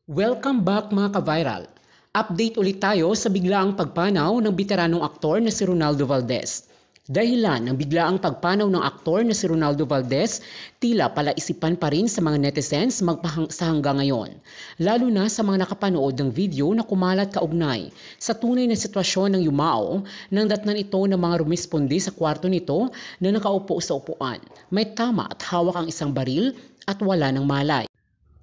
Welcome back mga ka-viral. Update ulit tayo sa biglaang pagpanaw ng veteranong aktor na si Ronaldo Valdez. Dahilan ng biglaang pagpanaw ng aktor na si Ronaldo Valdez, tila palaisipan pa rin sa mga netizens sa hanggang ngayon. Lalo na sa mga nakapanood ng video na kumalat kaugnay sa tunay na sitwasyon ng yumao nang datnan ito ng mga rumisponde sa kwarto nito na nakaupo sa upuan. May tama at hawak ang isang baril at wala ng malay.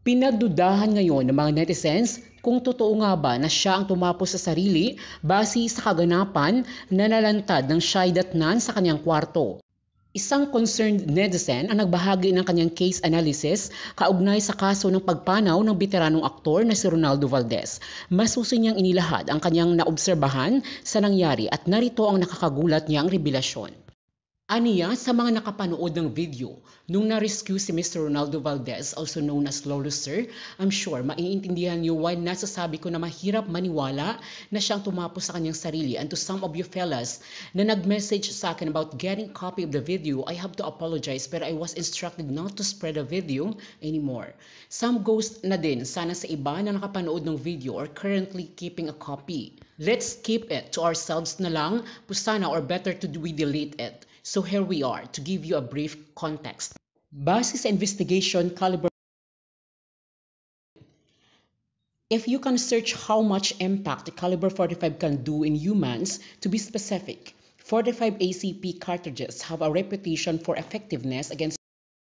Pinagdudahan ngayon ng mga netizens kung totoo nga ba na siya ang tumapos sa sarili base sa kaganapan na nalantad ng siya'y datnan sa kanyang kwarto. Isang concerned netizen ang nagbahagi ng kanyang case analysis kaugnay sa kaso ng pagpanaw ng veteranong aktor na si Ronaldo Valdez. Masusi niyang inilahad ang kanyang naobserbahan sa nangyari at narito ang nakakagulat niyang revelasyon. Aniya sa mga nakapanood ng video, nung na-rescue si Mr. Ronaldo Valdez, also known as Lolo Sir, I'm sure maiintindihan niyo why nasasabi ko na mahirap maniwala na siyang tumapos sa kanyang sarili. And to some of you fellas na nag-message sa akin about getting copy of the video, I have to apologize pero I was instructed not to spread the video anymore. Some ghost na din sana sa iba na nakapanood ng video or currently keeping a copy. Let's keep it to ourselves na lang, pusana or better to we delete it. So here we are to give you a brief context. Base sa investigation caliber, if you can search how much impact the caliber 45 can do in humans, to be specific, 45 ACP cartridges have a reputation for effectiveness against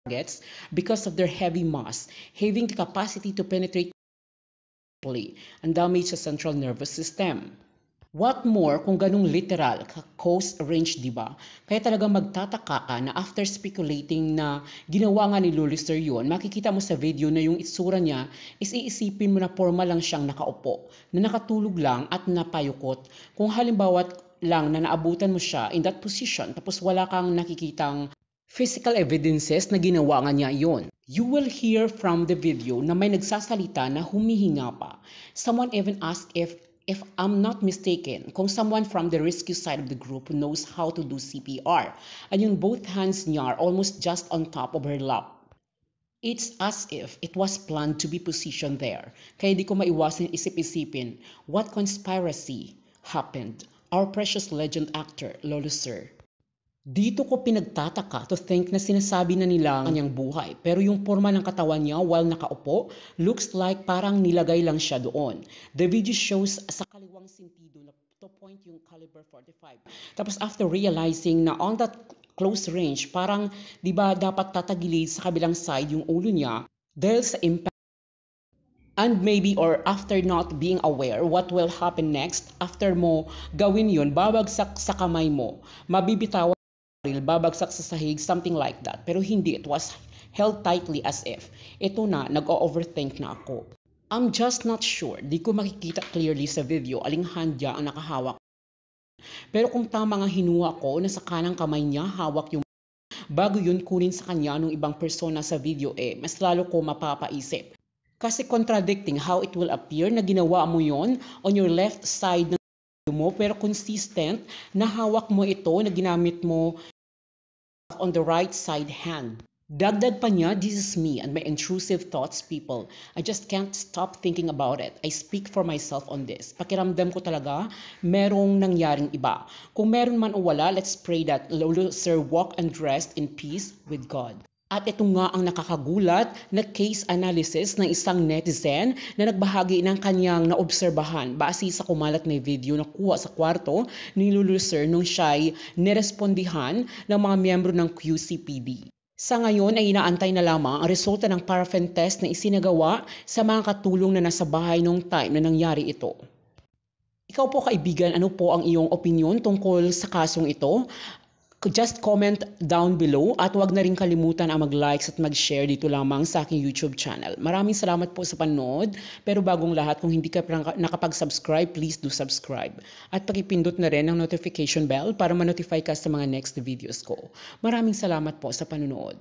targets because of their heavy mass, having the capacity to penetrate and damage the central nervous system. What more kung ganung literal close range, diba? Kaya talagang magtataka ka na after speculating na ginawa nga ni Lulister yun, makikita mo sa video na yung itsura niya is iisipin mo na formal lang siyang nakaupo, na nakatulog lang at napayukot. Kung halimbawa lang na naabutan mo siya in that position tapos wala kang nakikitang physical evidences na ginawa nga niya yun. You will hear from the video na may nagsasalita na humihinga pa. Someone even asked if I'm not mistaken, kung someone from the rescue side of the group knows how to do CPR. And yung both hands niya are almost just on top of her lap. It's as if it was planned to be positioned there. Kaya di ko maiwasan isip-isipin, what conspiracy happened? Our precious legend actor, Lolo Sir. Dito ko pinagtataka to think na sinasabi na nila ang kanyang buhay. Pero yung forma ng katawan niya while nakaupo, looks like parang nilagay lang siya doon. The video shows sa kaliwang sentido na to point yung caliber 45. Tapos after realizing na on that close range, parang di ba dapat tatagilid sa kabilang side yung ulo niya dahil sa impact. And maybe or after not being aware what will happen next, after mo gawin yun, babagsak sa kamay mo, mabibitawan babagsak sa sahig, something like that. Pero hindi, it was held tightly as if. Ito na, nag-overthink na ako. I'm just not sure, di ko makikita clearly sa video aling handya ang nakahawak. Pero kung tama nga hinuha ko na sa kanang kamay niya hawak yung bago yun kunin sa kanya nung ibang persona sa video mas lalo ko mapapaisip. Kasi contradicting how it will appear na ginawa mo yon on your left side ng mo pero consistent na hawak mo ito na ginamit mo on the right side hand. Dagdag pa niya, this is me and my intrusive thoughts, people. I just can't stop thinking about it. I speak for myself on this. Pakiramdam ko talaga, merong nangyaring iba. Kung meron man o wala, let's pray that Lolo Sir walk and rest in peace with God. At ito nga ang nakakagulat na case analysis ng isang netizen na nagbahagi ng kanyang naobserbahan base sa kumalat na video na kuha sa kwarto ni Lolo Sir nung siya'y nirespondihan ng mga miyembro ng QCPD. Sa ngayon ay inaantay na lamang ang resulta ng paraffin test na isinagawa sa mga katulong na nasa bahay nung time na nangyari ito. Ikaw po kaibigan, ano po ang iyong opinion tungkol sa kasong ito? Just comment down below at huwag na rin kalimutan ang mag-likes at mag-share dito lamang sa aking YouTube channel. Maraming salamat po sa panood. Pero bagong lahat, kung hindi ka nakapag-subscribe, please do subscribe. At pakipindot na rin ang notification bell para ma-notify ka sa mga next videos ko. Maraming salamat po sa panonood.